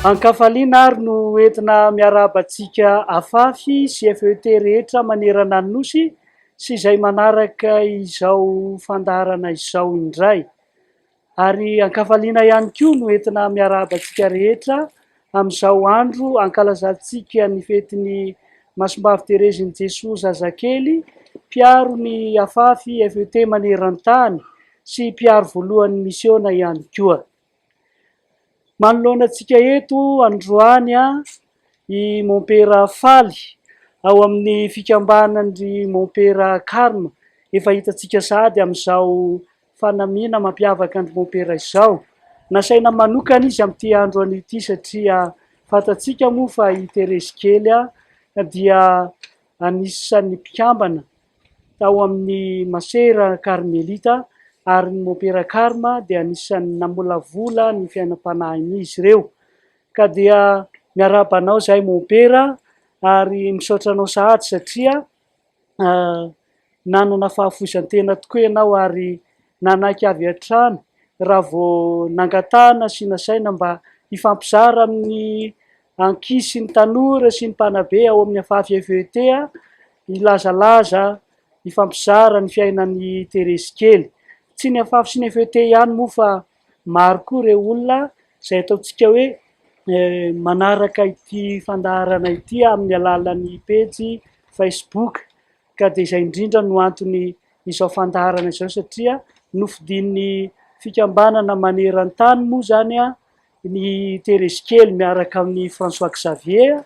Ankafaliana ary no entina miarabantsika afafy sy FET rehetra manerana ny nosy sy izay manaraka izao fandaharana izao indray. Ary ankafaliana ihany koa no entina miarabantsika rehetra amin'izao andro ankalazantsika ny fetiny Masimbavy Terezin'i Jesosy Zazakely, mpiaro ny afafy FET maneran-tany sy mpiaro voalohan'ny misiona ihany koa. Manoloana antsika eto androany i Montpera Faly ao amin'ny fikambanan'ny Montpera Carme, efa hitantsika sady amin'izao fanamiana mampiavaka ny Montpera izao. Nasaina manokana izy amin'ity andro an'ity satria fantatsika moa fa i Terezy kely dia anisan'ny mpikambana tao amin'ny Masera Karmelita, ary ny Montpera Carme dia anisan'ny namolavola ny fiainam-panahin'izy ireo. Ka dia miarabanao zahay Montpera ary misaotra anao sahady satria nanana fahafoizan-tena tokoa ianao ary nanaiky avy hatrany raha vao nangatahana sy nasaina mba hifampizara amin'ny ankizy sy ny tanora sy ny mpanabe ao amin'ny afafy FET, ilazalaza hifampizara ny fiainan'ny Terezy kely. Tsy ny afafy sy ny FET ihany moa fa maro koa ireo olona izay ataontsika hoe manaraka ity fandaharana ity amin'ny alalan'ny pejy Facebook. Ka dia izay indrindra no antony izao fandaharana izao satria nofidin'ny fikambanana maneran-tany moa zany ny Terezy kely miaraka amin'ny François Xavier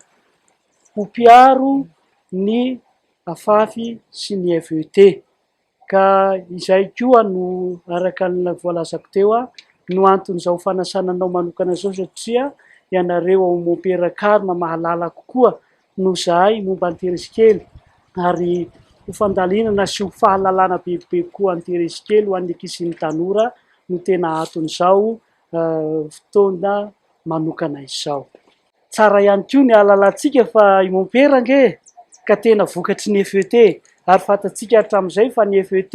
ho mpiaro ny afafy sy ny FET. Ka izay koa no araka ny voalazako teo no anton'izao fanasananao manokana izao satria ianareo ao Montpera Carme mahalala kokoa no zahay momba ny Terezy kely, ary ho fandalinana sy ho fahalalana bebe koa ny Terezy kely ho an'ny ankizy sy ny tanora no tena anton'izao fotoana manokana izao. Tsara ihany koa ny ahalalantsika fa i Montpera nge ka tena vokatry ny FET, ary fantatsika hatramin'izay fa ny FET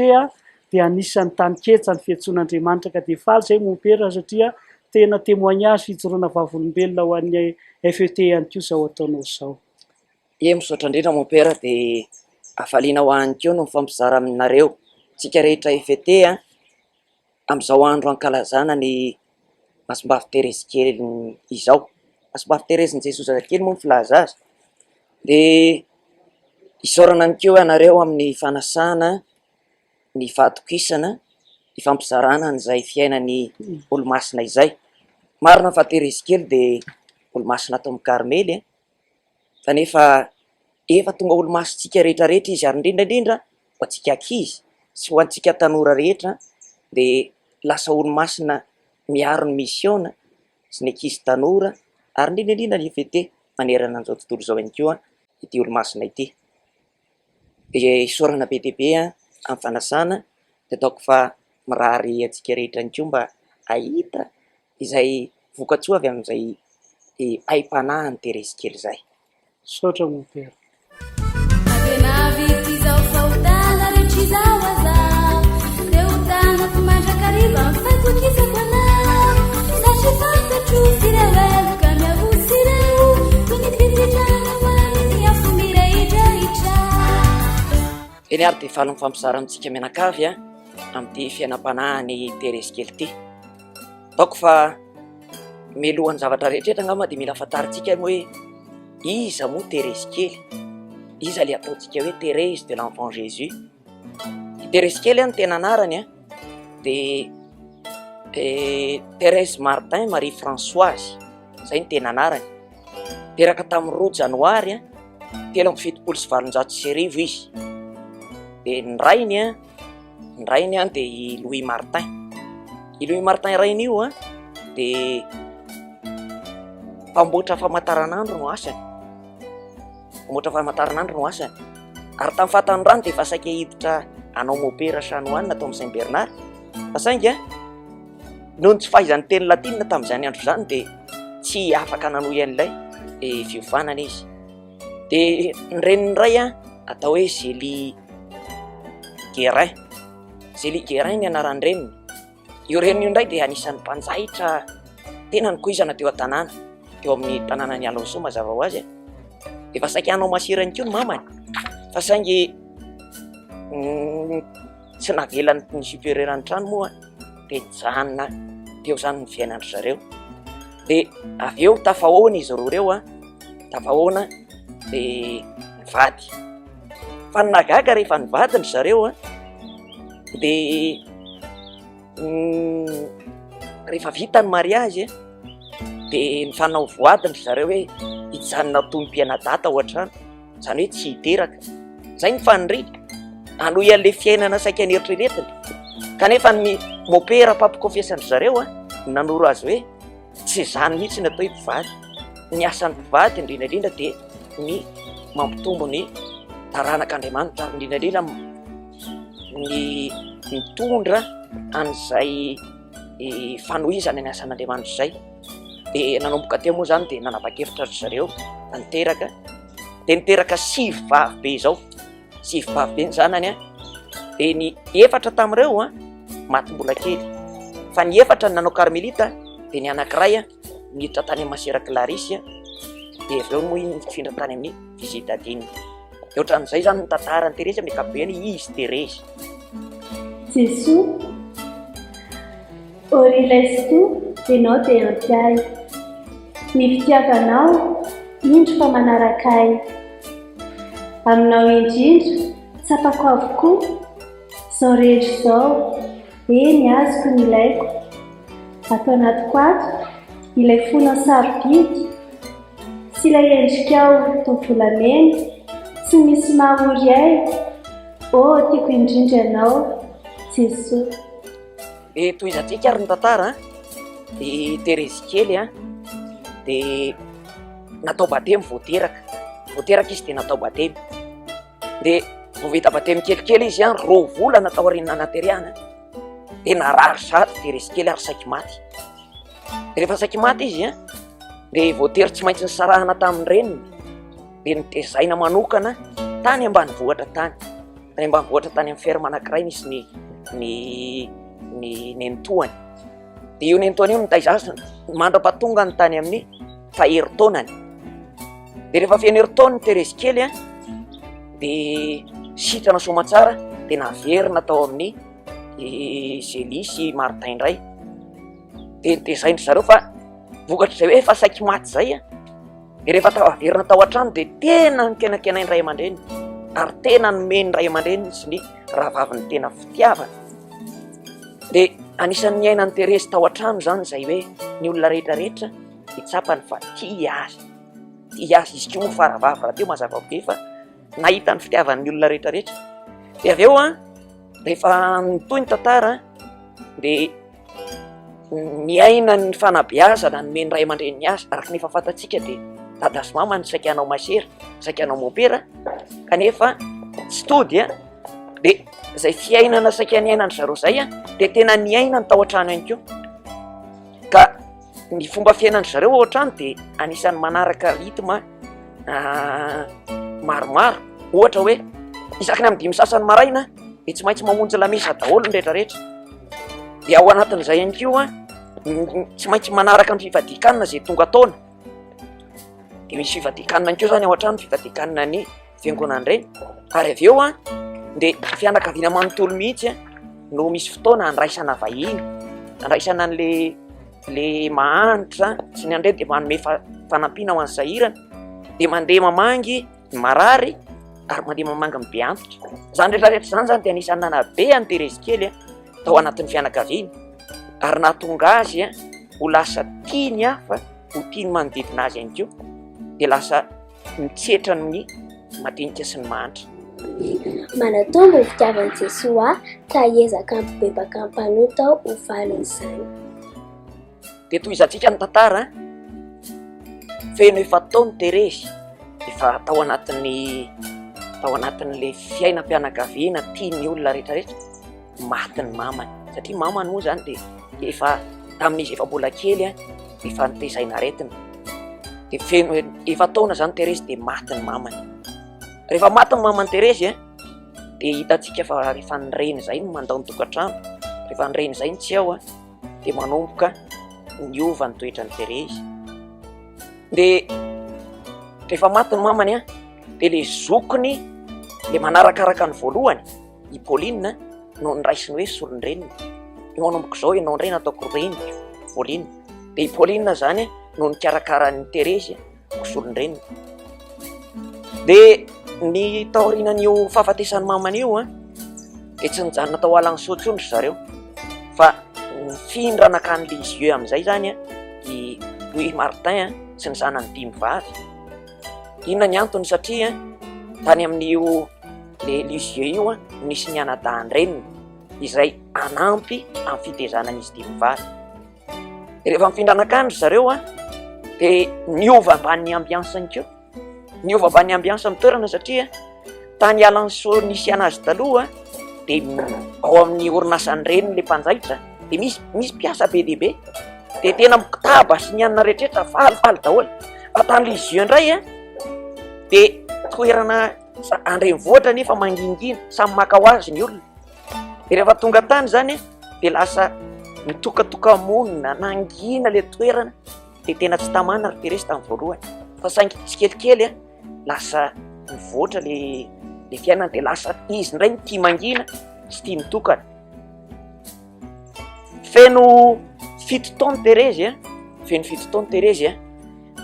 dia anisan'ny tany-ketsa ny fiantsoan'Andriamanitra. Ka dia faly zay Montpera satria tena témoignage fijoroana vavolombelona ho an'ny FET ihany koa izao ataonao izao. Misaotra indrindra Montpera, dia afaliana ho any koa no mifampizara aminareo tsika rehetra FET amin'izao andro ankalazana ny Masimbavy Terezy kely izao. Masimbavy Terezin'i Jesosy Zazakely moa ny filaza azy. Dia isaorana an'keo ianareo amin'ny fanasana, ny fahatokisana, ny fampizarana an'izay fiainan'ny olo-masina izay. Marina fa Terezy kely dia olo-masina tao amin'ny Karmely, kanefa efa tonga olo-masitsika rehetrarehetra izy, ary indrindrandrindra ho antsika ankizy sy ho antsika tanora rehetra dia lasa olo-masina miaro ny misiona sy ny ankizy tanora, ary indrindrandrindra ny FET manerana an'izao tontolo izao ihany koa ity olo-masina ity. Dia isaorana be dia be amin'ny fanasana, dia ataoko fa mirary antsika rehetra ihany koa mba ahita izay vokatsoa avy amin'izay aim-panahy ny Terezy kely izay. Saotra Montpera. Eny ary dia faly mifampizara amintsika mianakavy amin'ity fiainam-panahy ny Terezy kely ity. Ataoko fa mialohan'ny zavatra rehetrarehetra angamba dia mila fantarintsika hoe iza moa Terezy kely, iza le ataontsika hoe Thérèse de l'Enfant Jésus. Terezy kely ny tena anarany dia Thérèse Martin Marie Françoise, izay ny tena anarany. Teraka tamin'ny 2 Janoary 1770 izy. Dia ny rainy dia i Louis Martin. I Louis Martin rainy io dia mpamboatra famantaranandro no asany. Mpamboatra famantaranandro no asany. Ary tamin'ny fahatan'ny rano dia efa saika hiditra anao Montpera Chanoine tao amin'ny Saint Bernard. Fa saingy noho ny tsy fahaizany teny latinina tamin'izany andro izany dia tsy afaka nanohy an'ilay fiofanana izy. Dia ny reniny iray atao hoe Zélie Guérin ny anaran'ny reniny. Io reniny io indray dia anisan'ny mpanjaitra tena nikoizana teo an-tanàna. teo amin'ny tanàna ny Alanso mazava ho azy efa saika hanao masirany keo ny mamany fa saingy tsy navelany ny supérieurany trano moa de janona teo zany ny fiainandry zareo de avy eo tafahoana izy roa reo tafahoana de nivady fa nagaga rehefa nivadiny zareo de rehefa vita ny mariage de nifanao voadiny zareo hoe hijanona tomom-pianadata ao an-trano zany hoe tsy hiteraka zay ny faniridy anohy an'le fiainana saika nieritreretiny kanefa ny mopera pampikofesandry zareo nanoro azy hoe tsy zany mihitsy ny atao hoe mpivady ny asan'ny mpivady indrindrandrindra de ny mampitombo ny taranak'Andriamanitra ary indrindrandrindra ny mitondra an'izay fanohizana ny asan'Andriamanitra zay de nanomboka teo moa zany de nanapa-kevitra ry zareo niteraka 5 vavy be zao 5 vavy be ny zanany de ny 4 tamin'ireo maty mbola kely fa ny 4 ny nanao karmelita de ny anankiray miditra tany amin'ny Masera Clarisy de avy eo moa nifindra tany amin'ny Visitadine. De ohatran'izay zany ny tantarany Terezy amin'ny ankapobeny izy Terezy. Jésus, orilaisse tout ianao dia ampiay. Ny fitiavanao indro fa manaraka ahy. Aminao indrindra tsapako avokoa izao rehetra izao, eny azoko ny ilaiko. Atao anatiko ato ilay fonao sarobidy sy ilay endrikao tovolamena tsy misy mahaory ahy. Tiako indrindra ianao, Jésus. Toy izantsika ary ny tantara de Terezy kely de natao batemy voateraka izy de natao batemy de vao vita batemy kelikely izy ro vola natao arinana nateriana de narary sady Terezy kely ary saiky maty de rehefa saiky maty izy de voatery tsy maintsy nisarahana tamin'ny reniny de nitezaina manokana tany ambanivohitra tany amin'ny ferme anankiray nisy ny nentoany de io nentoany io nitaiza azy mandra-pahatonga ny tany amin'ny faherin-taonany de rehefa feno herin-taona Terezy kely de sitrana somatsara de naverina tao amin'ny Zélie sy Martin indray de nitezaindry zareo fa vokatry zay hoe efa saiky maty zay de rehefa averina tao an-trano de tena nikenakenainy ray aman-dreny ary tena nomeny ray aman-dreny sy ny rahavaviny tena fitiavana de anisan'ny ainan'ny Terezy tao an-trano zany zay hoe ny olona rehetrarehetra hitsapany fa tia azy izy koa moa faravavy raha teo mazava be fa nahita ny fitiavan'ny olona rehetrarehetra de avy eo rehefa nitoy ny tantara de miaina ny fanabeazana nomeny ray aman-dreny azy araka nefa fantatsika de dada sy mama ny saika hanao masera saika hanao mopera kanefa tsy tody de zay fiainana saika niainany zareo zay de tena niainany tao an-trano ihany koa ka ny fomba fiainandry zareo ao an-trano de anisan'ny manaraka ritma maromaro ohatra hoe isaky ny amin'ny 5 sasany maraina de tsy maintsy mamonjy lamesa daholo ny rehetrarehetra de ao anatin'izay ihany koa tsy maintsy manaraka ny fivadikanina zay tonga taona de misy fivadikanina ihany koa zany ao an-trano fivadikanina ny fiangonany reny ary avy eo de fianakaviana manontolo mihitsy no misy fotoana andraisana vahiny andraisana le mahanitra sy ny andre de manome fanampiana ho an'ny sahirana de mandeha mamangy ny marary ary mandeha mamangy ny be antitra zany rehetrarehetra zany zany de anisan'ny nanabe any Terezy kely tao anatin'ny fianakaviana ary nahatonga azy ho lasa tiany hafa ho tiany manodidina azy ihany koa de lasa mitsetra ny madinika sy ny mahantra. Manatombo ny fitiavan'i Jesosy ka hiezaka mibebaka ampanota ho valin'izany. De toy izantsika ny tantara feno efa taony Terezy efa tao anatin'le fiainam-pianakaviana tiany olona rehetrarehetra maty ny mamany satria mamany moa zany de efa tamin'izy efa mbola kely efa nitezaina aretina de feno efa taona zany Terezy de maty ny mamany rehefa maty ny mamany Terezy de hitantsika fa rehefa nireny zay no mandao ny tokantrano rehefa nireny zay ny tsy ao de manomboka niova ny toetrany Terezy De rehefa maty ny mamany a, de le zokiny le manarakaraka ny voalohany, i Pauline no niraisiny hoe solon-dreniny. Io manomboka izao ianao indray nataoko reniko Pauline, de i Pauline zany no nikarakara ny Terezy ho solon-dreniny. De ny taorinan'io fahafatesan'ny mamany io de tsy nijanona tao alagny soatsondry zareo, fa nifindra nakany Lisieux amin'izay zany i Louis Martin sy ny zanany 5 vavy. Inona ny antony? Satria tany amin'io le Lisieux io nisy ny anadahany reniny izay anampy amin'ny fitezanan'izy 5 vavy. Rehefa mifindra nakany zareo de niova amban'ny ambiansany keo, niova amban'ny ambiansa amin'ny toerana, satria tany Alanso nisy anazy taloha de ao amin'ny orinasany reniny le mpanjaitra de misy mpiasa be dia be, de tena mikitaba sy ny anana rehetrarehetra falifaly daholo. Fa tany Lisieux indray de toerana andrenivohitra nefa mangingina, samy maka ho azy ny olona. De rehefa tonga tany zany de lasa mitokatoka-monina, nangina le toerana, de tena tsy tamana ry Terezy tamin'ny voalohany, fa saingy tsikelikely lasa mivoatra le fiainana, de lasa izy indray ny tia mangina sy tia mitokana. Feno 7 taona Terezy feno 7 taona Terezy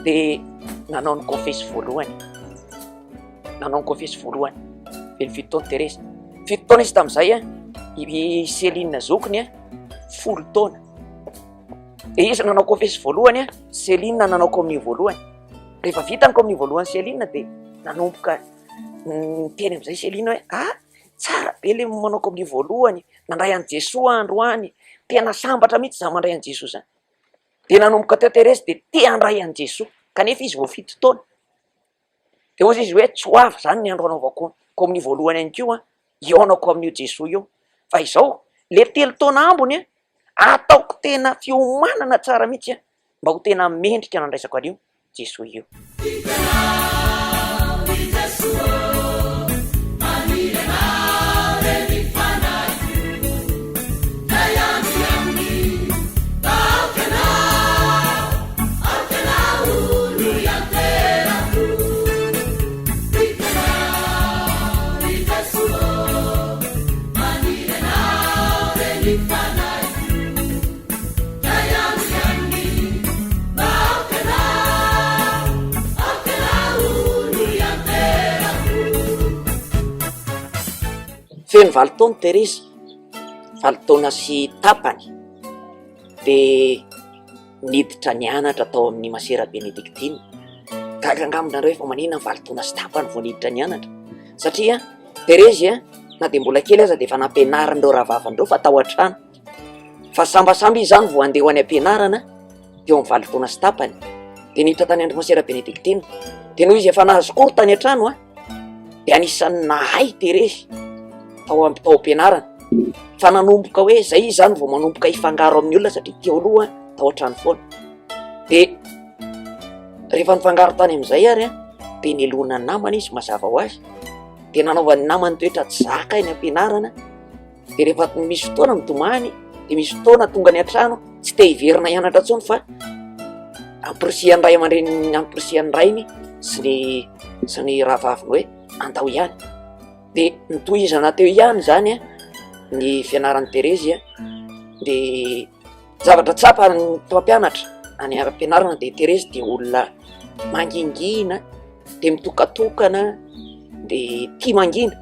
de nanao ny confesy voalohany, feno 7 taona Terezy. 7 taona izy tamin'izay i Céline zokiny 10 taona. De izy nanao confesy voalohany, Céline nanao communion voalohany. Rehefa vita ny communion voalohany Céline de nanomboka teny amin'izay Céline hoe tsara be le manao communion voalohany, nandray an'i Jesosy androany, tena sambatra mihitsy za mandray an'i Jesosy zany. De nanomboka teo Terezy de te handray an'i Jesosy, kanefa izy vao 7 taona. De ozy izy hoe tsy ho avy zany ny andro anaovako communion voalohany ihany koa, ionako amin'io Jesosy io. Fa izao le 3 taona ambony ataoko tena fiomanana tsara mihitsy mba ho tena mendrika nandraisako an'io Jesosy io. Feno 20 taona Terezy, 20 taona sy tapany, de niditra nianatra tao amin'ny Masera Benedictine. Gaga angambonareo efa maninona 20 taona sy tapany vao niditra nianatra, satria Terezy na de mbola kely aza de efa nampianarandreo rahavavandreo fa tao an-trano, fa sambasamby izy zany vao andeha ho any ampianarana teo amin'ny 20 taona sy tapany. De niditra tany andro Masera Benedictine, de noho izy efa nahazo kory tany an-trano de anisan'ny nahay Terezy tao am-pianarana, fa nanomboka hoe zay izy zany vao manomboka hifangaro amin'ny olona, satria teo aloha tao an-trano foana. De rehefa nifangaro tany amin'izay ary de nelona ny namany izy mazava ho azy, de nanaovan'ny namany toetra tsy zaka eny ampianarana. De rehefa misy fotoana mitomany, de misy fotoana tonga ny an-trano tsy te hiverina hianatra intsony, fa ampirisiany ray aman-dreny, ampirisiany rainy sy ny rahavaviny hoe andao ihany. De nitohizana teo ihany zany ny fianaran'ny Terezy de zavatra tsapa ny mpampianatra any am-pianarana. De Terezy de olona mangingina, de mitokatokana, de tia mangina.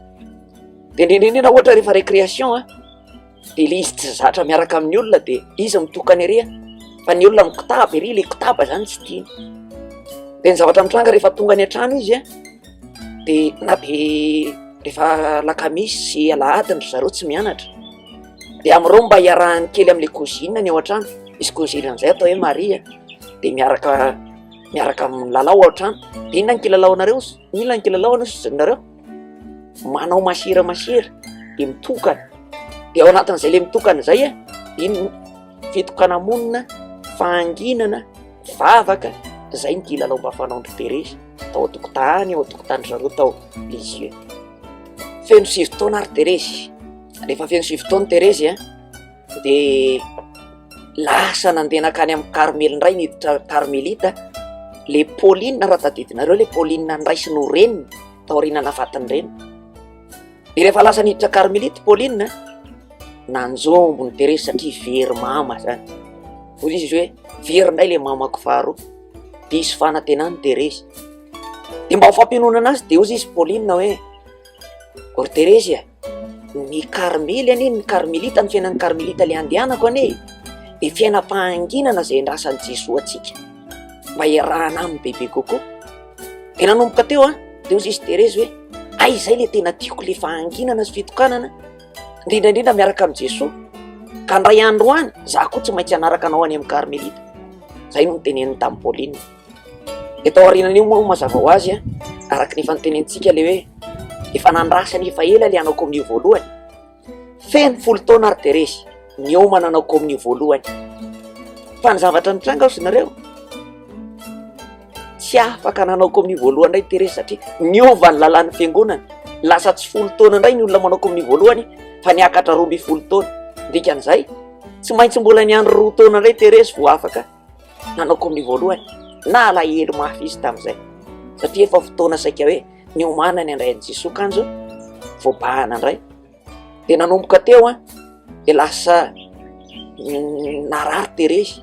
De indrindrindrindra ohatra rehefa récréation de le izy tsy zatra miaraka amin'ny olona de izy mitokana ery, fa ny olona mikitaba ery, le kitaba zany tsy tiany. De ny zavatra mitranga rehefa tonga ny an-trano izy de na de rehefa lakamisy sy alahady ry zareo tsy mianatra, de am'ireo mba hiarahany kely amin'le cousine ny ao an-trano. Misy cousine amin'izay atao hoe Maria, de miaraka milalao ao an-trano. De inona ny kilalaonareo? Inona ny kilalao nareo? Manao masira de mitokana. De ao anatin'izay le mitokana zay iny fitokana monina, fahanginana, vavaka, zay ny kilalao mba fanaondry Terezy tao an-tokotany, ao an-tokotany zareo tao Lisieux. Feno 7 taona ary Terezy. Rehefa feno 7 taona Terezy de lasa nandeha nakany amin'ny Karmely indray, niditra Karmelita le Pauline raha tadidinareo le Pauline nraisy no reniny taoriana nafatany reny. De rehefa lasa niditra Carmelite Pauline nanjombo ny Terezy satria very mama zany. Hoy izy hoe very indray le mamako faharoa, diso fanantenany Terezy. De mba ho fampionona anazy de hozy izy Pauline hoe or Terezy ny Carmely anie, ny Carmelita, ny fiainan'ny Carmelita le andehanako anie de fiainam-pahanginana zay andrasan'i Jesosy atsika, mba iarahana amin'ny bebe kokoa. De nanomboka teo de hozy izy Terezy hoe ay zay le tena tiako, le fahanginana sy fitokanana indrindraindrindra miaraka amin'ny Jesosy, ka ndray andro any za koa tsy maintsy anaraka anao any amin'ny Carmelita. Zay no niteneniny tamin'ny Pauline. De tao aorianan'io moa mazava ho azy araky ny efa nitenenitsika le hoe efa nandrasany efa ela le anao kominio voalohany, feno 10 taona ary Terezy niomana anao kominio voalohany. Fa ny zavatra nitranga ao nareo tsy afaka nanao kominio voalohany ndray Terezy satria niova ny lalàn'ny fiangonana, lasa tsy 10 taona indray ny olona manao kominio voalohany fa niakatra 12 taona. Dikan'izay tsy maintsy mbola niandro 2 taona indray Terezy vao afaka nanao kominio voalohany, na alahelo mafy izy tamin'izay satria efa fotoana saika hoe niomana ny andrain'i Jesosy kanjo voabahana indray. De nanomboka teo de lasa narary Terezy,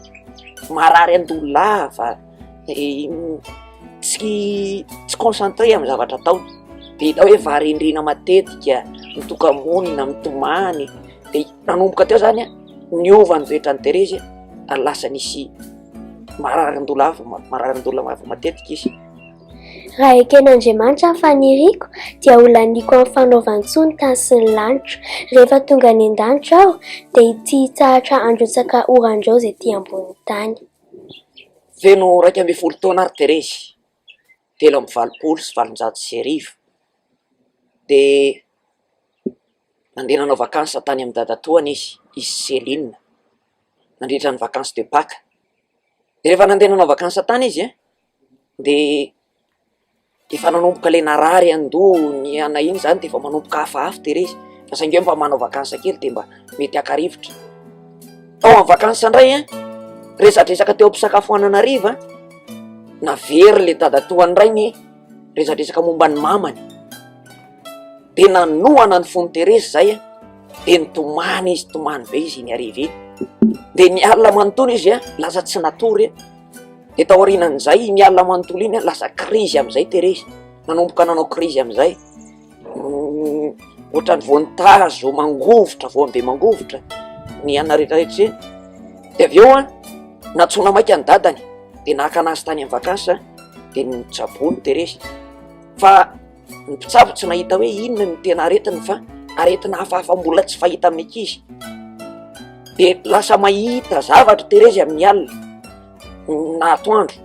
marary andolo lava, tsy concentré amin'ny zavatra ataony. De hita hoe varendrina matetika, mitoka-monina, mitomany. De nanomboka teo zany niova ny toetran'ny Terezy ary lasa nisy marary andolo lava matetika izy. Raha eken'Andriamanitra ny faniriko dia olaniko amin'ny fanaovan-tsony sy ny lanitra. Rehefa tonga any an-danitra aho dia ity hitsahatra androtsaka orandreo izay ety ambony tany. Feno 12 taona ary Terezy, 720 de nandeha nanao vakansa tany amin'ny dadatoany izy Céline, nandritra ny vakansa de Pâques. De rehefa nandeha nanao vakansa tany izy de efa nanomboka le narary andony ana iny zany, de efa manomboka hafahafa Terezy fa saingy mba manao vakansa kely de mba mety akarivotra. Ao amin'ny vakansa indray resadresaka teo am-pisakafoanana hariva, navery le dadatoany indray ny resadresaka momba ny mamany. De nanohana ny fony Terezy zay de nitomany izy, tomany be izy iny hariva iny. De nialina manontolo izy lasa tsy natory. De tao aorianan'izay nialina manontolo iny lasa krizy amin'izay Terezy, nanomboka nanao krizy amin'izay, ohatran'ny vonintazo mangovotra, voambe mangovotra ny ana rehetrarehetra iny. De avy eo natsona maika ny dadany de naka anazy tany amin'ny vakansa de nitsabony Terezy. Fa ny mpitsabo tsy nahita hoe inona ny tena aretiny fa aretina hafahafa mbola tsy fahita amin'ny ankizy. De lasa mahita zavatra Terezy amin'ny alina na atoandro,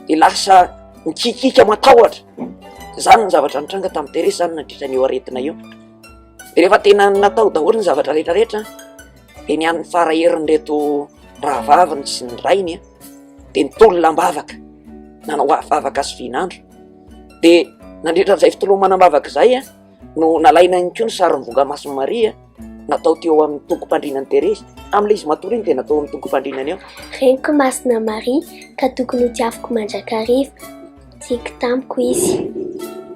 de lasa mikikika matahotra. Zany ny zavatra nitranga tamin'ny Terezy zany nandritra n'io aretina io. De rehefa tena natao daholo ny zavatra rehetrarehetra de nian'ny faraherin'reto rahavaviny sy ny rainy de nitolo-lambavaka, nanao vavaka sy vinandro. De nandritra n'izay fitolomanam-bavaka zay no nalaina ihany koa ny sarin'ny Vongamasin'i Maria natao teo amin'ny tonkom-pandrinan'i Terezy. Amin'ilay izy matory iny de natao amin'ny tonkom-pandrinany eo. Reniko masina Maria ka tokony ho tiaviko mandrakariva, tiako tamiko izy.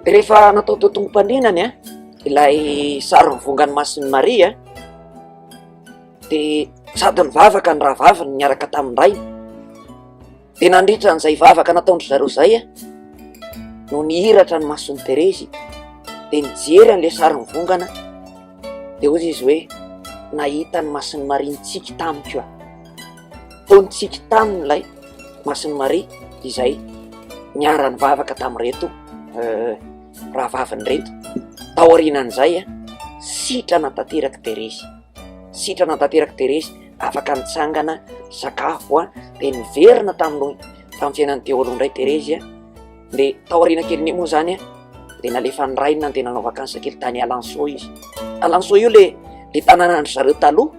De rehefa natao teo tonkom-pandrinany ilay sarin'ny Vongamasin'i Maria de sady ny vavaka ny rahavaviny niaraka tamin'ny rainy. De nandritra n'izay vavaka nataondry zareo zay no nihiratra ny mason'ny Terezy de nijery an'le sarin'ny vongana. De hozy izy hoe nahita ny mason'ny Maria nitsiky tamiko tao nitsiky taminy lay mason'ny Maria izay niara ny vavaka tamin'reto rahavaviny reto. Tao aorianan'izay sitrana tanteraky Terezy, sitrana tanteraky Terezy, afaka nitsangana sakafo de niverina tamin'ny fiainany teo aloha indray Terezy. De tao aoriana kely moa zany de nalefa ny rainy nandeha nanao vakansa kely tany Alençon izy. Alençon io le tanànandry zareo taloha,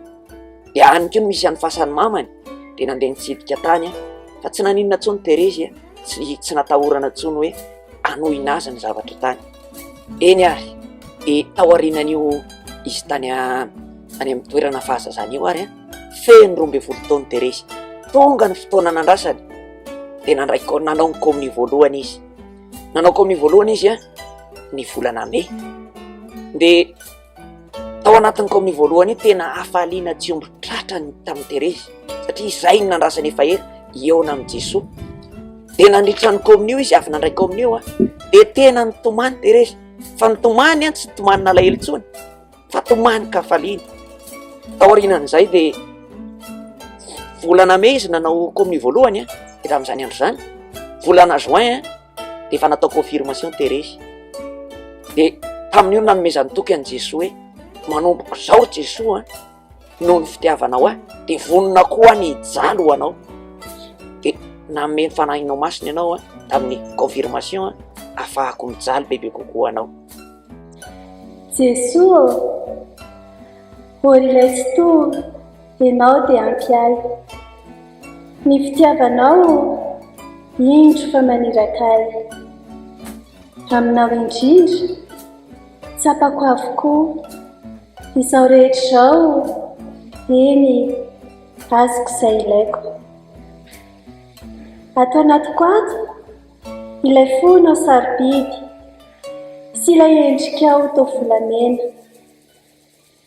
de any koa no misy an'ny fasan'ny mamany. De nandeha nitsidika tany fa tsy naninona intsony Terezy tsy natahorana intsony hoe anohina azy ny zavatra tany. Eny ary de tao aorianan'io izy tany any amin'ny toerana fahazazana io ary feno 12 taona Terezy. Tonga ny fotoana nandrasany de nanao ny communion voalohany izy. Nanao communion voalohany izy ny volana May. De tao anatin'ny communion voalohany tena hafaliana tsy omby tratrany tamin'ny Terezy satria izay ny nandrasany efa eo amin' Jesoa. De nandritra ny communion izy avy nandray communion de tena nitomany Terezy, fa nitomany tsy tomany nalahelo intsony fa tomany ka faliana. Taorianan'izay de volana May izy nanao communion voalohany de tamin'izany andro zany volana Juin de efa natao confirmation Terezy. De tamin'io nanomezany toky an' Jesoa hoe manomboka zao Jesoa noho ny fitiavanao de vonona koa ny jalo ho anao. De nanome fanahinao masina ianao tamin'ny confirmation afahako mijaly bebe kokoa anao. Jesoa, por ilay tsy tonga ianao dia ampy ahy. Ny fitiavanao indro fa maniraka ahy. Aminao indrindra tsapako avokoa izao rehetra izao, eny azoko izay ilaiko. Ato anatiko ato ilay fonao sarobidy sy ilay endrikao toa volamena.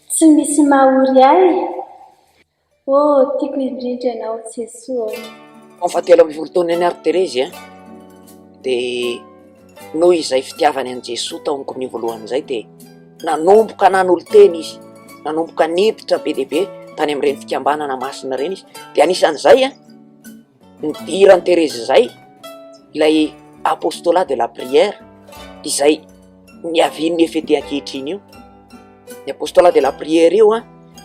Tsy misy mahory ahy. Tiako indrindra ianao Jesoa. Fahatelo amby folo taona ny ary Terezy de noho izay fitiavany an' Jesoa tao amin'ny communion voalohany izay de nanomboka nanolo teny izy, nanomboka niditra be dehibe tany amin'ireny fikambanana masina ireny izy. De anisan'izay nidirany Terezy izay ilay apostolat de la prière izay niavian'ny efete ankehitriny io. Ny apostolat de la prière io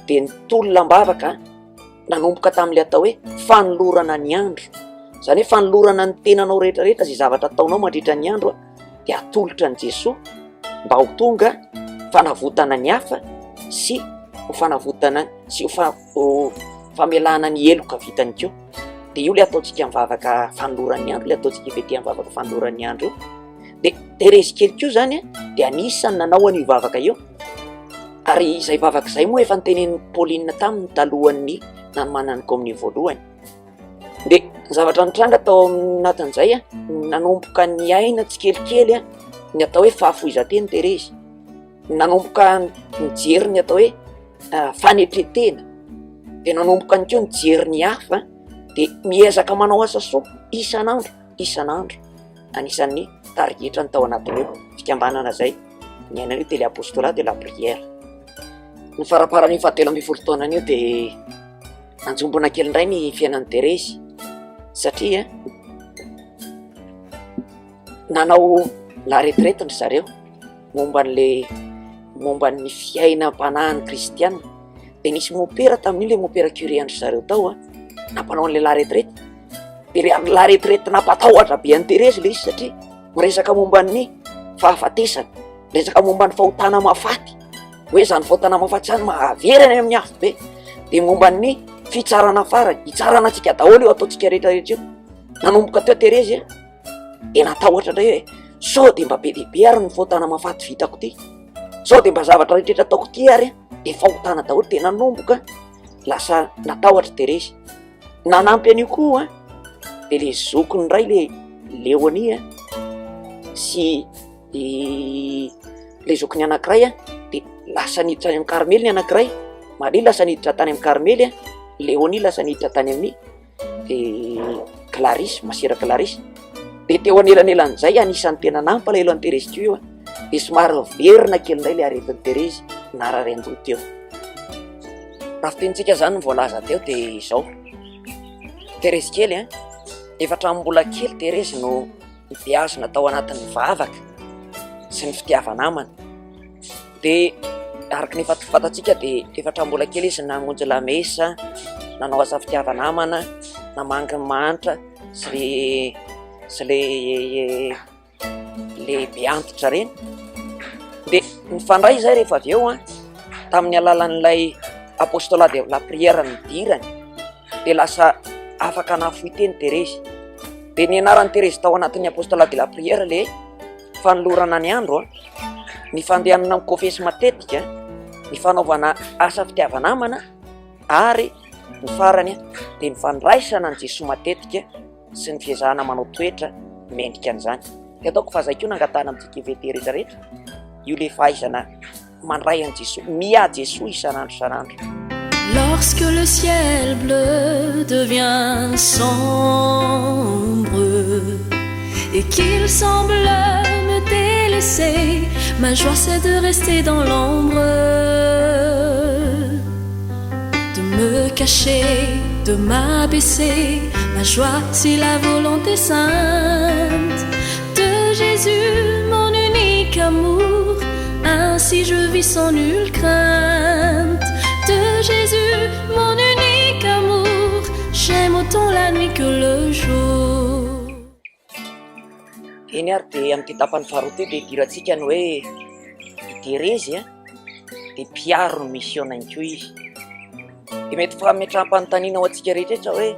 de nitolona-bavaka nanomboka tamin'ilay atao hoe fanolorana ny andro. Zany hoe fanolorana ny tenanao rehetrarehetra zay zavatra ataonao mandritra ny andro de atolotra an' Jesoa mba ho tonga fanavotana ny hafa sy ho fanavotana sy ho famelana ny heloka vitany keo. De io le ataontsika mivavaka fanoloran'ny andro, le ataontsika ifety mivavaka fanoloran'ny andro io. De Terezy kely keo zany de anisany nanao an'io vavaka io. Ary izay vavaka izay moa efa nitenen'ny Pauline taminy talohan'ny nanomanany communion voalohany. De zavatra nitranga tao anatin'izay nanomboka ny aina tsikelikely ny atao hoe fahafoizanteny Terezy. Nanomboka nijery ny atao hoe fanetretena. De nanomboka ny keo nijery ny hafa de miezaka manao asa soa isan'andro. Anisan'ny tarigetrany tao anatin'io fikambanana zay ny ainan'io tele apostolat de la prière. Ny faraparan'io fahatelo amby folo taonan'io de nanjombona kely indray ny fiainan'ny Terezy satria nanao la retraite ny zareo momban'ny fiainam-panahiny kristianina. De nisy mopera tamin'io le mopera curé andry zareo tao nampanao an'le la retraite. De la retraite nampatahotra be an'ny Terezy le izy satria miresaka momban'ny fahafatesana, miresaka momban'ny fahotana mafaty, hoe zany fahotana mafaty zany mahaverany amin'ny afo be. De momban'ny fitsarana farany, hitsarana antsika daholo io ataontsika rehetrarehetra io. Nanomboka teo Terezy de natahotra indray hoe sao de mba be dehibe ary ny fahotana mafaty vitako ty, sao de mba zavatra rehetrarehetra ataoko ty ary de fahotana daholo. De nanomboka lasa natahotra Terezy. Nanampy an'io koa de le zokony ray le Léonie sy le zokony anankiray de lasa niditra any amin'ny Karmely ny anankiray, Marie lasa niditra tany amin'ny Karmely, Léonie lasa niditra tany amin'ny Clarisse, masera Clarisse. De teo anelanelan'izay anisan'ny tena nampalahelo an'ny Terezy teo io de somary verina kely indray le aretin'ny Terezy nararian-doha teo. Raha fitentsika zany ny voalaza teo de izao. Terezy kely efa hatramin'ny mbola kely Terezy no nibeazina tao anatin'ny vavaka sy ny fitiavanamana. De araka ny fatatsika de efa hatramin'ny mbola kely izy namonjy lamesa, nanao asa fitiavanamana, namangy manitra sy le be antitra reny. De nifandray zay rehefa avy eo tamin'ny alalan'ilay apostolat de la prière nidirany de lasa afaka nafoy teny Terezy. De ny anaran'ny Terezy tao anatin'ny apostolat de la prière le fanolorana ny andro ny fandehanana mikôfesy matetika, ny fanaovana asa fitiavanamana ary ny farany de ny fandraisana ny Jesoa matetika sy ny fiezahana manao toetra mendrika an'izany. De ataoko fahazakio nangatana amintsika ivety rehetrarehetra io le fahaizana mandray an' Jesosy, mià Jesosy isan'andro isan'andro. Lorsque le ciel bleu devient sombre et qu'il semble me délaisser, ma joie c'est de rester dans l'ombre, de me cacher, de m'abaisser. Ma joie c'est la volonté sainte de Jésus, mon unique amour. Ainsi je vis sans nulle crainte de Jésus, mon unique amour. J'aime autant la nuit que le jour. Eny ary de amin'ny tapany faharoa de idirantsika ny hoe Terezy de mpiaro ny mission ko izy. De mety fa metram-panontaniana ho antsika rehetrarehetra hoe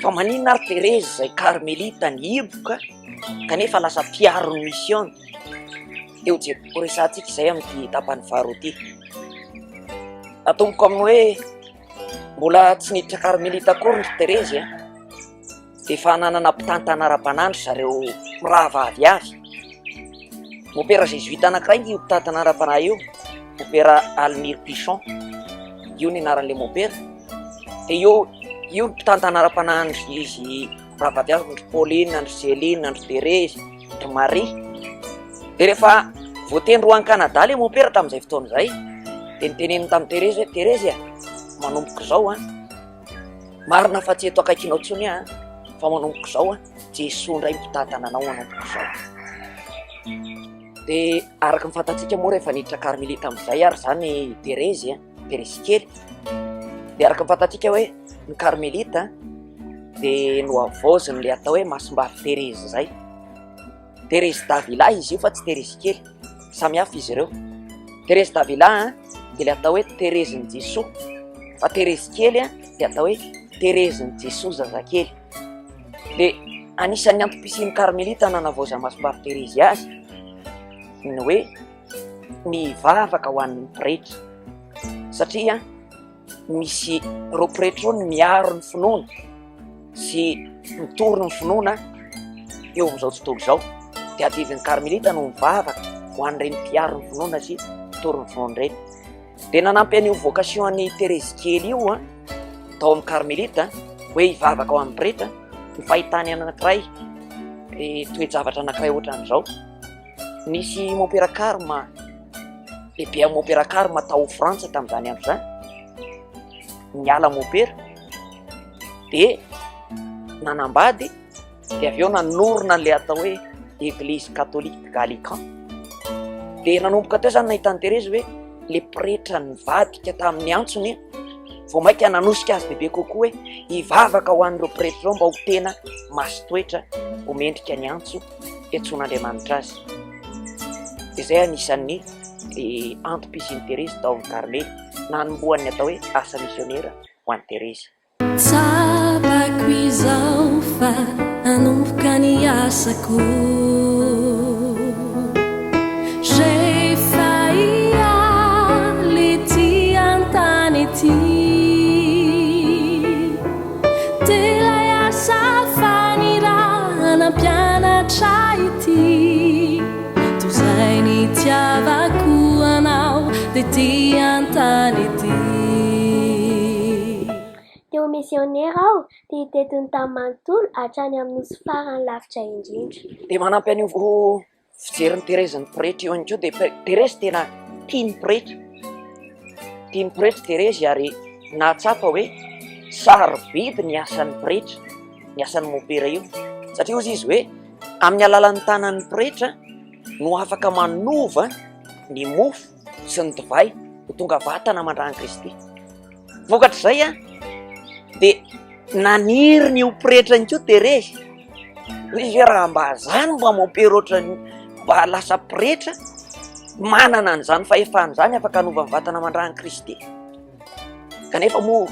fa maninona ary Terezy izay karmelita nihiboka kanefa lasa mpiaro ny mission? De ho resantsika izay amin'ny tapany faharoa ty. Atomboko amin'ny hoe mbola tsy niditra karmelita akory ny Terezy de fa nanana mpitantana ara-panandro zareo miravavy avy. Mopera jésuita anankiray io mpitantana ara-panahy io, mopera Almir Pichon, io ny anaran'le mopera. De io mpitantana ara-panandro izy miravavy avy, ndry Pauline, ndry Céline, ndry Terezy, ndry Marie. De rehefa voatendro ho any Canada le mopera tamin'izay fotoana izay de niteneniny tamin'ny Terezy hoe Terezy manomboka izao marina fa tsy eto akaikinao tsony fa manomboka izao Jesosy ndray mpitantana anao manomboka izao. De araka ny fantatsika moa rehefa niditra karmelita amin'izay ary zany Terezy kely. De araka ny fantatsika hoe ny karmelita de no avoziny le atao hoe masimbafy Terezy zay. Terezy d'Avila izy io fa tsy Terezy kely, samy hafa izy ireo. Terezy d'Avila de le atao hoe Terezin'i Jesosy, fa Terezy kely de atao hoe Terezin'i Jesosy zazakely. De anisan'ny antom-pisian'ny karmelita nanavoza masimbafy Terezy azy ny hoe mivavaka ho an'ny pretra, satria misy reo pretra reo ny miaro ny finoana sy mitory ny finoana eo amin'izao tontolo izao. De adivin'ny karmelita no mivavaka ho an'ireny mpiaro ny finoana sy mitory ny finoana ireny. De nanampy an'io vocation an'ny Terezy kely io tao amin'ny karmelita hoe hivavaka ho amin'ny pretra ny fahitany anankiray toe-javatra anankiray ohatran'izao. Nisy mopera Carme, lehibe amin'ny mopera Carme tao Frantsa tamin'izany andro zany, niala mopera de nanambady de avy eo nanorona le atao hoe Église catholique Gallican. De nanomboka teo zany nahitany Terezy hoe le pretra nivadika tamin'ny antsony vao maika nanosika azy bebe kokoa hoe hivavaka ho an'ireo pretra ireo mba ho tena masy toetra ho mendrika ny antso fiantson'Andriamanitra azy. De zay anisan'ny antom-pisian'ny Terezy tao amin'ny Karmely, nanombohan'ny atao hoe asa misionera ho an'ny Terezy. Tsapako izao fa nanomboka ny asako, rehefa ialy ety antany ety, de lay asa fanirana mpianatra ity, toy izay nitiavako anao de ety antany ety. Teo misionera aho de hitetiny tamin'ny hatrany amin'ny nosy farany lavitra indrindra. De manampy an'io fijerin'ny Terezy ny pretra io ihany koa. De Terezy tena tiany pretra, tiany pretra Terezy ary nahatsapa hoe sarobidy ny asan'ny pretra, ny asan'ny mopera io, satria ozy izy hoe amin'ny alalan'ny tanan'ny pretra no afaka manova ny mofo sy ny divay ho tonga vatana mandrahan'i Kristy. Vokatr'izay de naniriny io pretra ny ko Terezy. Izy hoe raha mba zany mba mopera ohatrany mba lasa pretra manana an'izany fahefana zany afaka hanova ny vatana mandrahan'i Kristy. Kanefa moa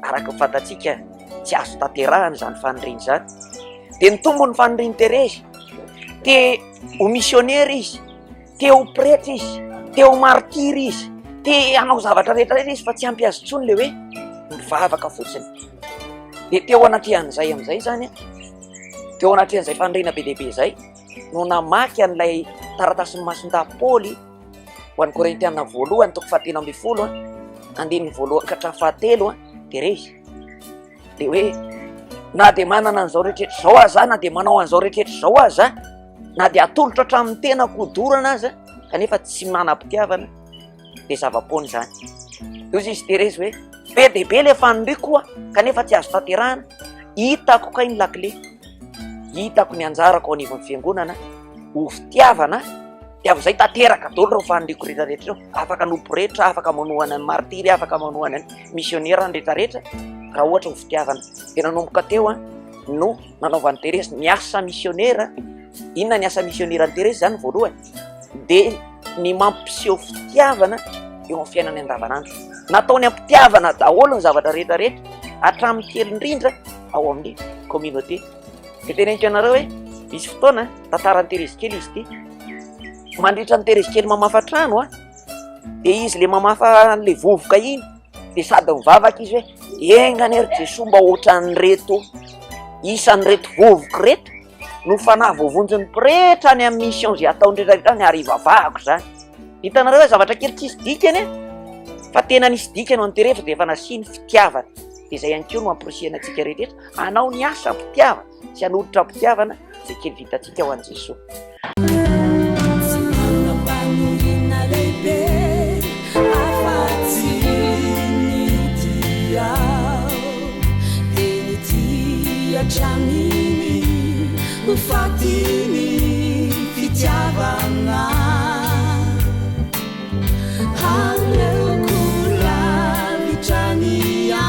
araka ny fantatsika tsy azo tanterahana zany faniriny zany. De ny tombony faniriny Terezy te ho misionera izy, te ho pretra izy, te ho martiry izy, te hanao zavatra rehetrarehetra izy fa tsy ampy azy tsony le hoe mivavaka fotsiny. De teo anatrihan'izay am'izay zany a, teo anatrihan'izay fandrina be dehibe zay no namaky an'ilay taratasin'ny mason-dapoly ho an'ny Korintiana voalohany toko 10:10 andininy voalohany ka hatramin'ny 7 Terezy. De hoe na de manana an'izao rehetrarehetra zao aza, na de manao an'izao rehetrarehetra zao aza, na de atolotra hatramin'ny tena kodorana aza kanefa tsy manam-pitiavana de zava-pony zany. Ozy izy Terezy hoe be dehibe le fandriko kanefa tsy azo tanterahana, hitako kay ny lakile, hitako ny anjarako ao anivon'ny fiangonana ho fitiavana, de avy zay tanteraka daholo reo fandriko rehetrarehetra reo, afaka nomporehetra, afaka manohana ny martiry, afaka manohana ny missionnaire ny rehetrarehetra raha ohatra ho fitiavana. De nanomboka teo no nanaovan'ny Terezy ny asa missionnaire. Inona ny asa missionnaire ny Terezy zany voalohany? De ny mampiseho fitiavana eo amin'ny fiainany andavanandro. Nataony ampitiavana daholo ny zavatra rehetrarehetra hatramin'ny kely indrindra ao amin'ny communauté. De teneniko ianareo hoe misy fotoana tantaran'ny Terezy kely izy ty, mandritra ny Terezy kely mamafa trano de izy le mamafa le vovoka iny de sady mivavaka izy hoe engany ery Jesosy mba ohatran'reto isan'reto vovoka reto no fanahy voavonjy ny pretra any amin'ny mission zay ataony rehetrarehetra ny arivavahako zany. Hitanareo hoe zavatra kely tsisy dikany fa tena nisy dikany ho an'ny Terezy de efa nasiany fitiavana. De zay ihany koa no amporisihana antsika rehetrarehetra, anao ny asa mpitiavana sy anoditra mpitiavana zay kely vitantsika ho an'i Jesosy. Jamini ufatini fitiavana haleu kula vichania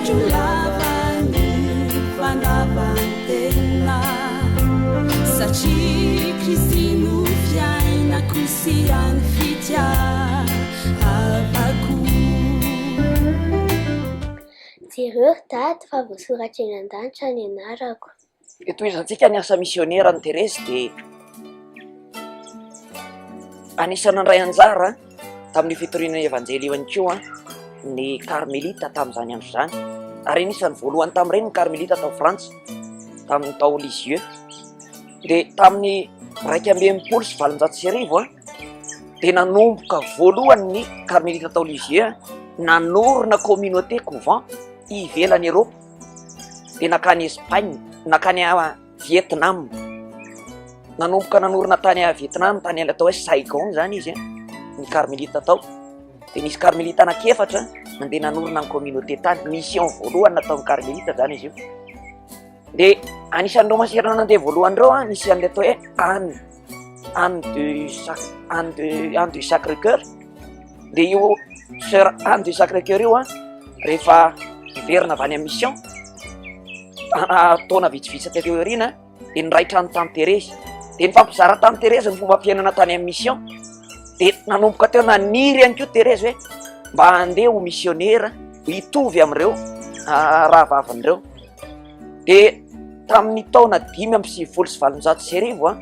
julavani fanavantena sachi Kristinu fiaina kusian fitia avaku. Jereo Dady fa voasoratra eny an-danitra ny anarako. Itoizantsika ny asa missionnaire ny Terezy de anisany andray anjara tamin'ny fitorian'ny evanjely io ihany koa ny Karmelita tamin'izany andro zany. Ary anisan'ny voalohany tamin'ireny ny Karmelita tao Frantsa tamin'ny tao Lisieux. De tamin'ny 1920 de nanomboka voalohany ny Karmelita tao Lisieux nanorina communauté couvent ivelan'ny Eropa, de nakany Espagne, nakany Vietnam. Nanomboka nanorina tany a Vietnam, tany atao hoe Saigon zany izy ny Karmelita tao. De misy Karmelita anakefatra nandeha nanorina ny communauté tany, mission voalohany nataon'ny Karmelita zany izy io. De anisan'ireo masera nandeha voalohan'ireo nisy an'ilay atao hoe Anne du Sacré-Cœur. De io sœur Anne du Sacré-Cœur io rehefa iverina avy any amin'ny mission taona vitsivitsy teo aoriana de niraitra ny tamin'ny Terezy. De nifampizara tamin'ny Terezy ny fomba fiainana tany amin'ny mission. De nanomboka teo naniry ihany koa Terezy hoe mba handeha ho missionnaire hitovy amin'ireo rahavavin'ireo. De tamin'ny taona 520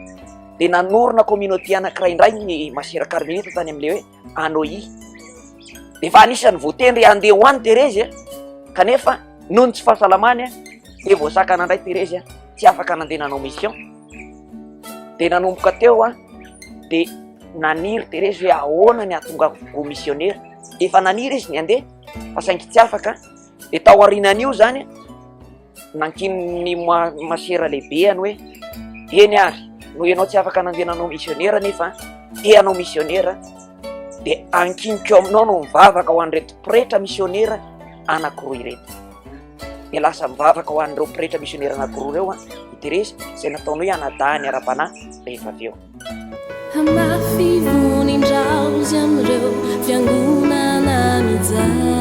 de nanorina communauté anankiray indray ny masera Karmelita tany amin'le hoe Anoï. De fa anisan'ny voatendry handeha ho any Terezy kanefa noho ny tsy fahasalamany de voasakana indray Terezy tsy afaka nandeha nanao mission. De nanomboka teo de naniry Terezy hoe ahoana ny ahatonga ho missionnaire. Efa naniry izy ny andeha fa saingy tsy afaka. De tao aorinan'io zany nankiny masera lehibeany hoe eny ary no ianao tsy afaka nandeha nanao missionnaire nefa te hanao missionnaire de ankiniko aminao no mivavaka ho an'ireto pretra missionnaire anankiroa ireto. De lasa mivavaka ho an'ireo pretra missionnaire anankiroa ireo i Terezy zay nataony hoe anadaha ny ara-panahy rehefa avy eo. Hamafy vonindraozy am'ireo fiangonana mijaly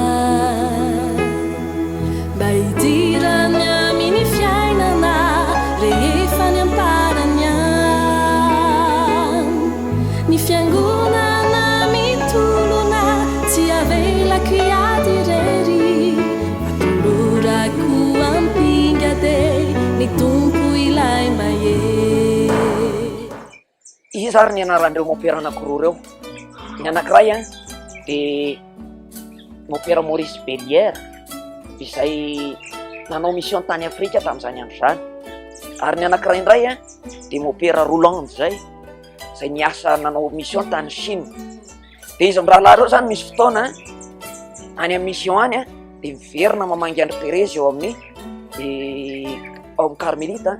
mba hidirany amin'ny fiainana rehefa ny amparany any ny fiangonana mitolona tsy avelaky ady rery atolorako ampingade ny tompo ilay mahe. Izy ary ny anaran'ireo mopera anankiroa reo. Ny anankiray de mopera Maurice Bellière izay nanao mission tany Afrika tamin'izany andro zany. Ary ny anankiray indray de Mopera Roland zay niasa nanao mission tany Chine. De izy mirahalahy reo zany misy fotoana any amin'ny mission any de miverina mamangy Andry Terezy eo amin'ny ao amin'ny Carmelita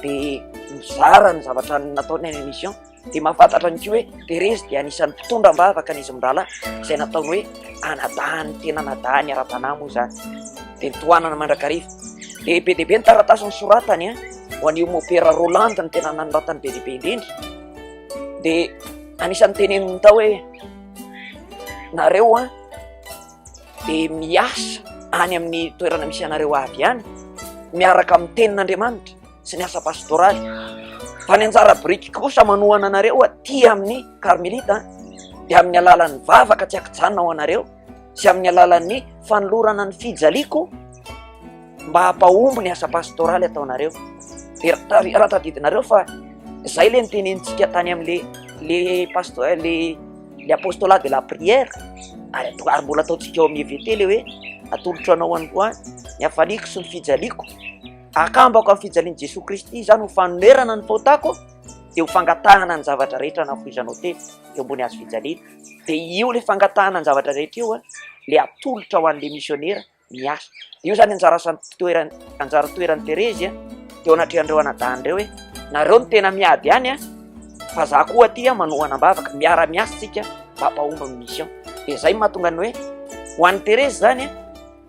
de mizara ny zavatra nataony any mission. De mahafantatra ny hoe Terezy de anisan'ny mpitondram-bavaka n'izy mirahalahy izay nataony hoe anadahany tena nadahany ara-tanahy moa zany. De nitohanana mandrakariva. De be deaibe ny taratasy ny soratany ho an'io Mopera Roland ny tena nanoratany be deaibe indrindra. De anisan'ny teneniny tao hoe nareo de miasa any amin'ny toerana misy anareo avy any miaraka amin'ny tenin'Andriamanitra sy ny asa pastoraly. Fa ny anjara biriky kosa manohana anareo aty amin'ny Carmelita de amin'ny alalan'ny vavaka tsy akijanona ho anareo sy amin'ny alalan'ny fanolorana ny fijaliko mba hampahomby ny asa pastoraly ataonareo. De raha tadidinareo fa zay le nitenenitsika tany amin'le le apostolat de la prière. Ary mbola ataontsika eo amin'ny EVT le hoe atolotra anao any koa ny hafaliko sy ny fijaliko. Akambako amin'ny fijalian'i Jesosy Kristy zany ho fanonerana ny faotako de ho fangatahana ny zavatra rehetra nafoizanao teny eo ambony hazo fijaliana. De io le fangatahana ny zavatra rehetra io le atolotra ho an'le missionnaire miasa. Io zany anjara toeran'ny Terezy teo anatrehandreo anadahan'ireo hoe nareo ny tena miady any fa za koa aty manohana bavaka miara-miasa tsika mba hampahomby amin'ny mission. De zay mahatonga ny hoe ho an'ny Terezy zany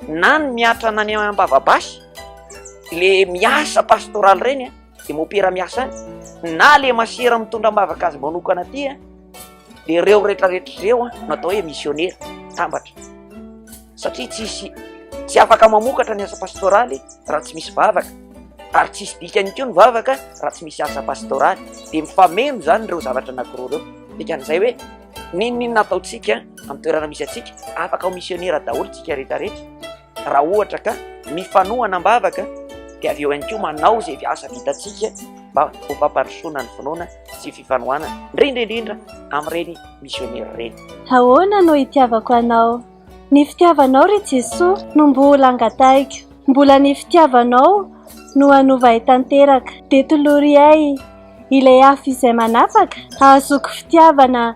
na ny miatra nany ambavabasy le miasa pastoraly reny de Mopera miasa any na le masera mitondra-bavaka azy manokana aty de reo rehetrarehetra reo natao hoe missionnaire tambatra. Satria tsy afaka mamokatra ny asa pastoraly raha tsy misy vavaka, ary tsisy dikany koa ny vavaka raha tsy misy asa pastoraly. De mifameno zany reo zavatra anankiroa reo. Dikan'izay hoe ninona ataotsika amin'ny toerana misy atsika afaka ho missionnaire daholo tsika rehetrarehetra raha ohatra ka mifanohana bavaka de avy eo ihany koa manao zay asa vitatsika mba ho fampandrosoana ny finoana sy fifanohana indrindra amin'ireny missionnaire reny. Ahoana no itiavako anao? Ny fitiavanao ry Jesosy no mbola angataiko, mbola ny fitiavanao no anova itanteraka. De tolory ay ilay afo izay manafaka, azoko fitiavana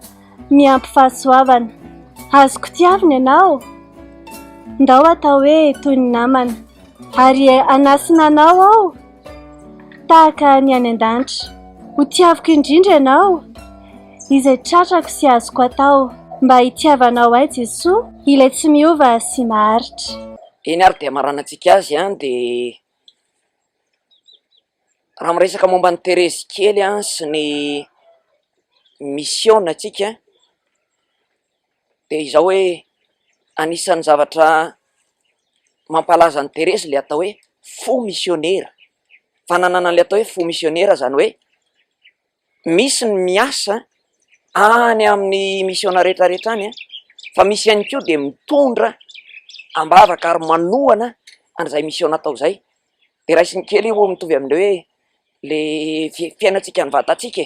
miampy fahasoavana. Azoko tiavina ianao, ndao atao hoe toy ny namana, ary anasina anao aho tahaka ny any an-danitra. Ho tiaviko indrindra ianao, izay tratrako sy azoko atao mba hitiavanao ay Jesosy, ilay tsy miova sy maharitra. Eny ary de maranantsika azy de raha miresaka momba ny Terezy kely sy ny mission atsika de izao hoe anisan'ny zavatra mampalaza ny Terezy le atao hoe fo missionnaire. Fananana le atao hoe fo missionnaire zany hoe misy ny miasa any amin'ny missionna rehetrarehetra any fa misy ihany koa de mitondra ambavaka ary manohana an'izay mission atao zay. De raha isiny kely io mitovy amin'le hoe le fiainatsika ny vatantsika.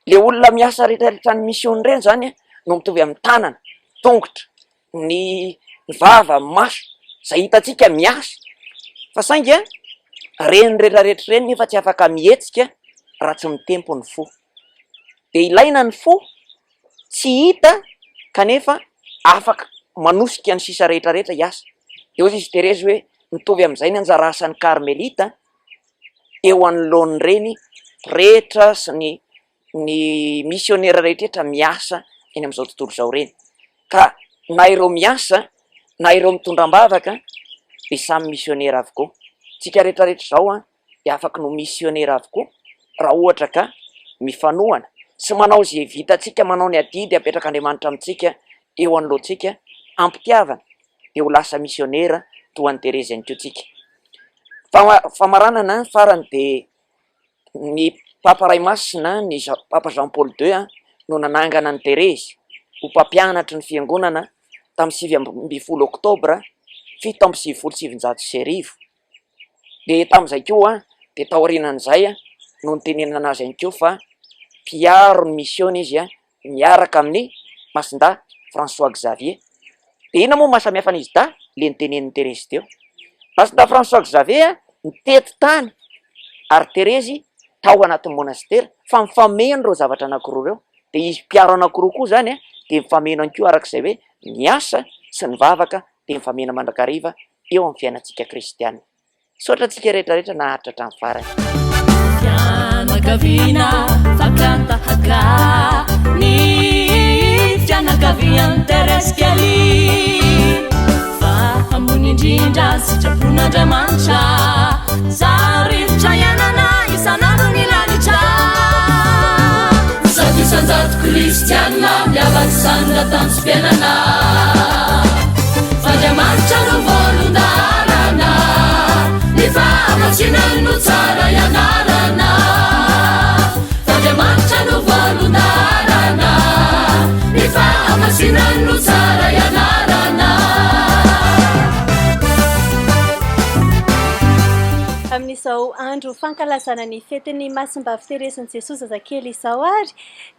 Le olona miasa rehetrarehetra ny mission reny zany no mitovy amin'ny tanana, tongotra, ny vava, maso zay hitatsika miasa. Fa saingy reny rehetrarehetra reny nefa tsy afaka mihetsika raha tsy mitempo ny fo. De ilaina ny fo tsy hita kanefa afaka manosika ny sisa rehetrarehetra hiasa. De ozy izy Terezy hoe mitovy amin'izay ny anjara asan'ny Carmelita eo anoloan'ny reny rehetra sy ny missionnaire rehetrarehetra miasa eny amin'izao tontolo izao reny. Ka na ireo miasa na ireo mitondram-bavaka de samy missionnaire avokoa. Tsika rehetrarehetra zao de afaka no missionnaire avokoa raha ohatra ka mifanohana sy manao zay vitatsika, manao ny adidy apetraka Andriamanitra amintsika eo anoloantsika ampitiavana de ho lasa missionnaire toa ny Terezy ihany koa tsika. Famaranana farany de ny Papa Ray Masina, ny Papa Jean Paul II no nanangana ny Terezy ho mpampianatry ny fiangonana tamin'ny 9 Oktobra 1777. De tamin'izay koa de taorianan'izay no nitenenana azy ihany koa fa mpiaro ny mission izy miaraka amin'ny Masinda François Xavier. De ina moa mahasamihafa an'izy da le nitenenin'ny Terezy teo. Pastor François Xavier nitety tany ary Terezy tao anatin'ny monastera fa mifamehany reo zavatra anankiroa reo. De izy mpiaro anankiroa koa zany de mifameno any koa arak'izay hoe ny asa sy ny vavaka de mifamena mandrakariva eo amin'ny fiainantsika kristianina. Saotra antsika rehetrarehetra naharitra hatramin'ny farany. Fianakaviana fakatahaka ny fianakavian'i Thérèse Kelly fa ambony indrindra sitrapon'Andriamanitra zaho rivotra ianana isan'andro ny lanitra zato isan-jato kristianina miavaky sanina tamin'ny-fiainana f'Andriamanitra no volondarana ny fahamatsinany no tsara ianarana f'Andriamanitra no volondarana ny fahamatsinany no tsara ianarana. Amin'izao andro fankalazana ny fetin'ny Masimbavy Terezin'i Jesosy zazakely izao ary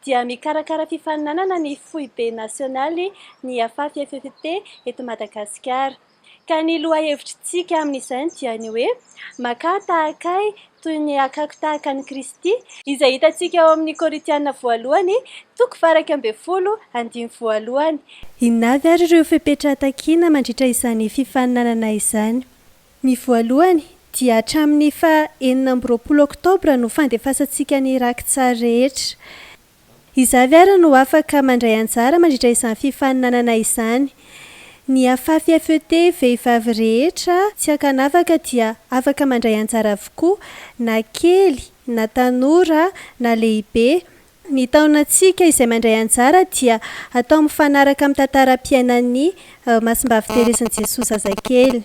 dia mikarakara fifaninanana ny foibe nasionaly ny afafy FFT eto Madagasikara. Ka ny lohahevitrintsika amin'izany dia ny hoe maka tahakay toy ny akako tahaka ny Kristy izay hitantsika ao amin'ny Korintiana voalohany toko faha 12:1. Inavy ary ireo fepetra takiana mandritra izany fifaninanana izany. Ny voalohany dia hatramin'ny faha 9 Oktobra no fandefasantsika ny rakitsary rehetra. Izavy ary no afaka mandray anjara mandritra izany fifaninanana izany. Ny afafy FET vehivavy rehetra tsy ankanavaka dia afaka mandray anjara avokoa na kely, na tanora, na lehibe. Ny taonantsika izay mandray anjara dia atao mifanaraka amin'ny tantaram-piainan'ny Masimbavy Terezin'i Jesosy zazakely.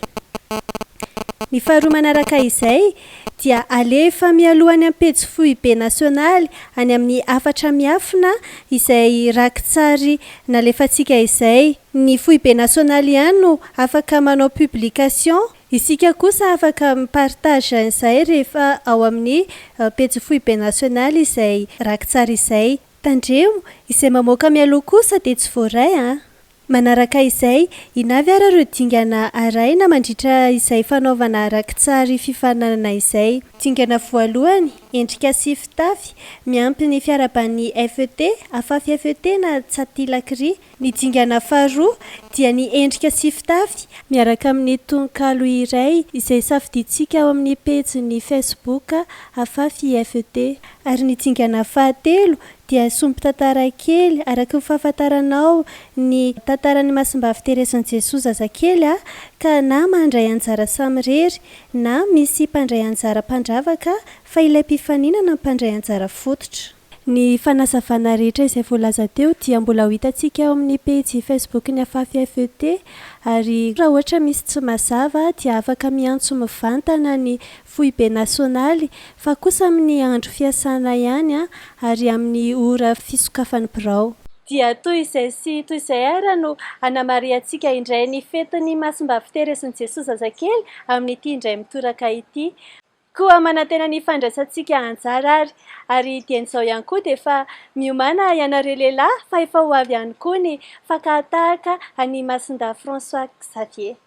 Ny faharoa manaraka izay dia alefa mialohany amin'ny pejy foibe nasionaly any amin'ny afatra miafina izay rakitsary nalefantsika izay. Ny foibe nasionaly ihany no afaka manao publication. Isika kosa afaka mipartage izay rehefa ao amin'ny pejy foibe nasionaly izay rakitsary izay. Tandremo izay mamoaka mialoha kosa dia tsy voaray Manaraka izay, inavy ary ireo dingana araina mandritra izay fanaovana rakitsary fifaninanana izay. Dingana voalohany, endrika sy fitafy, miampy ny fiaraban'ny FET, afafy FET na Tsatilakry. Ny dingana faharoa dia ny endrika sy fitafy, miaraka amin'ny tononkalo iray izay safiditsika ao amin'ny pejy Facebook afafy FET. Ary ny dingana fahatelo dia sombin-tantara kely araka ny fahafantaranao ny tantaran'ny Masimbavy Terezin'i Jesosy zazakely ka na mandray anjara samy rery na misy mpandray anjara mpandravaka fa ilay mpifaninana mpandray anjara fototra. Ny fanazavana rehetra izay voalaza teo dia mbola ho hitantsika ao amin'ny pejy Facebook ny afafy FET ary raha ohatra misy tsy mazava dia afaka miantso mivantana ny foibe nasionaly fa kosa amin'ny andro fiasana ihany ary amin'ny ora fisokafan'ny birao. Dia toy izay sy toy izay ara no anamariantsika indray ny fetin'ny Masimbavy Terezin'i Jesosy zazakely amin'ity indray mitoraka ity. Koa manantena ny fandraisantsika anjara ary dian'izao ihany koa dia efa miomana ianareo lehilahy fa efa ho avy ihany koa ny fakatahaka any Masinda François Xavier.